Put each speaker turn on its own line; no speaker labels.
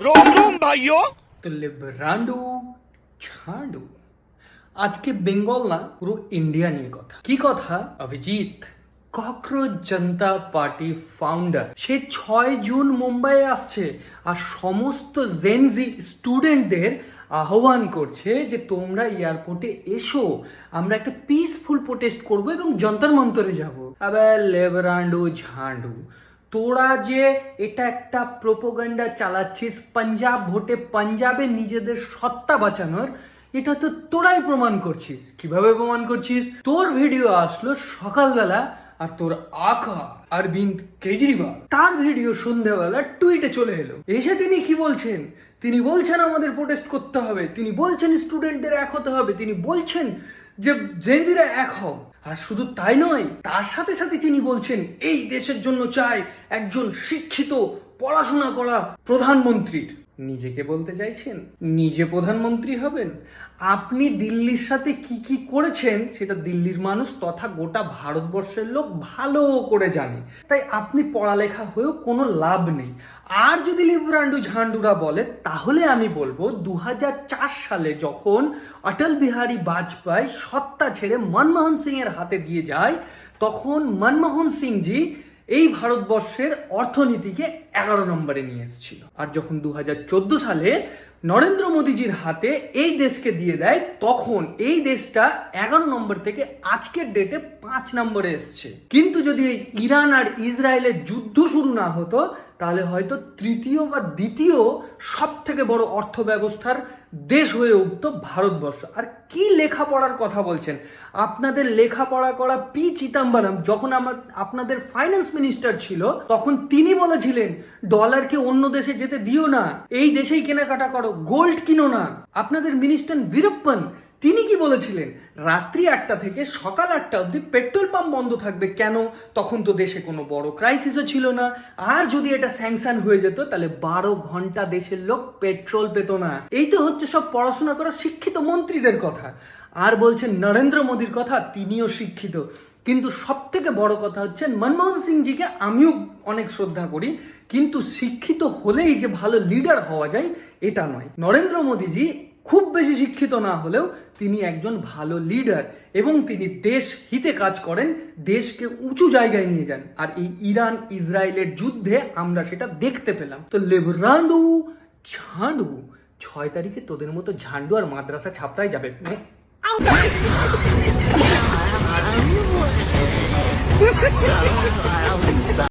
रोम रोम भाइयों।
তো লেবরান্ডু ছাড়ু। আজকে বেঙ্গল না, পুরো ইন্ডিয়া নিয়ে কথা। কি কথা? অভিজিৎ ককরোচ জনতা পার্টি ফাউন্ডার, সে 6 জুন মুম্বাইয়ে আসছে আর সমস্ত জেনজি স্টুডেন্টদের আহ্বান করছে যে তোমরা এয়ারপোর্টে এসো, আমরা একটা পিসফুল প্রোটেস্ট করব এবং যন্তর মন্তরে যাব। আবার লেবরান্ডু ঝান্ডু, তোরা যে এটা একটা প্রোপাগান্ডা চালাচ্ছিস পাঞ্জাব ভোটে, পাঞ্জাবে নিজেদের সত্তা বাঁচানোর, এটা তো তোরাই প্রমাণ করছিস। কিভাবে প্রমাণ করছিস? তোর ভিডিও আসলো সকালবেলা আর তোর আকা অরবিন্দ কেজরিওয়াল তার ভিডিও সন্ধ্যাবেলা টুইটে চলে এলো। এসে তিনি কি বলছেন? তিনি বলছেন আমাদের প্রোটেস্ট করতে হবে, তিনি বলছেন স্টুডেন্টদের এক হতে হবে, তিনি বলছেন যে জেনজিরা এক হও। আর শুধু তাই নয়, তার সাথে সাথে তিনি বলছেন এই দেশের জন্য চাই একজন শিক্ষিত পড়াশোনা করা প্রধানমন্ত্রীর। নিজেকে বলতে চাইছেন নিজে প্রধানমন্ত্রী হবেন? আপনি দিল্লির সাথে কি কি করেছেন সেটা দিল্লির মানুষ তথা গোটা ভারতবর্ষের লোক ভালো করে জানে, তাই আপনি পড়ালেখা হয়েও কোনো লাভ নেই। আর যদি লেবরান্ডু ঝান্ডুরা বলে, তাহলে আমি বলবো 2004 সালে যখন অটল বিহারী বাজপেয়ী সত্তা ছেড়ে মনমোহন সিং এর হাতে দিয়ে যায়, তখন মনমোহন সিংজি এই ভারতবর্ষের অর্থনীতিকে 11 নম্বরে নিয়ে এসেছিল। আর যখন 2014 সালে নরেন্দ্র মোদীজির হাতে এই দেশকে দিয়ে দেয়, তখন এই দেশটা 11 নম্বর থেকে আজকের ডেটে 5 নম্বরে এসছে। কিন্তু যদি এই ইরান আর ইসরায়েলের যুদ্ধ শুরু না হতো, তাহলে হয়তো তৃতীয় বা দ্বিতীয় সব থেকে বড় অর্থ ব্যবস্থার দেশ হয়ে উঠত ভারতবর্ষ। আর কি লেখাপড়ার কথা বলছেন? আপনাদের লেখাপড়া করা পি চিদাম্বরম যখন আপনাদের ফাইন্যান্স মিনিস্টার ছিল, তখন তিনি বলেছিলেন ডলারকে অন্য দেশে যেতে দিও না, এই দেশেই কেনাকাটা করো, গোল্ড কিনো না। আপনাদের মিনিস্টার বীরপ্পন তিনি কি বলেছিলেন? রাত্রি 8টা থেকে সকাল 8টা অবধি পেট্রোল পাম্প বন্ধ থাকবে। কেন? তখন তো দেশে কোনো বড় ক্রাইসিসও ছিল না, আর যদি এটা স্যাংশন হয়ে যেত তাহলে 12 ঘন্টা দেশের লোক পেট্রোল পেত না। এই তো হচ্ছে সব পড়াশোনা করা শিক্ষিত মন্ত্রীদের কথা। আর বলছেন নরেন্দ্র মোদীর কথা, তিনিও শিক্ষিত। কিন্তু সব থেকে বড় কথা হচ্ছে মনমোহন সিংজিকে আমিও অনেক শ্রদ্ধা করি, কিন্তু শিক্ষিত হলেই যে ভালো লিডার হওয়া যায় এটা নয়। নরেন্দ্র মোদীজি খুব বেশি শিক্ষিত না হলেও তিনি একজন ভালো লিডার এবং তিনি দেশ হিতে কাজ করেন, দেশকে উঁচু জায়গায় নিয়ে যান। আর এই ইরান ইসরায়েলের যুদ্ধে আমরা সেটা দেখতে পেলাম। তো লেবরান্ডু ঝান্ডু 6 তারিখে তোদের মতো ঝান্ডু আর মাদ্রাসা ছাপড়াই যাবে।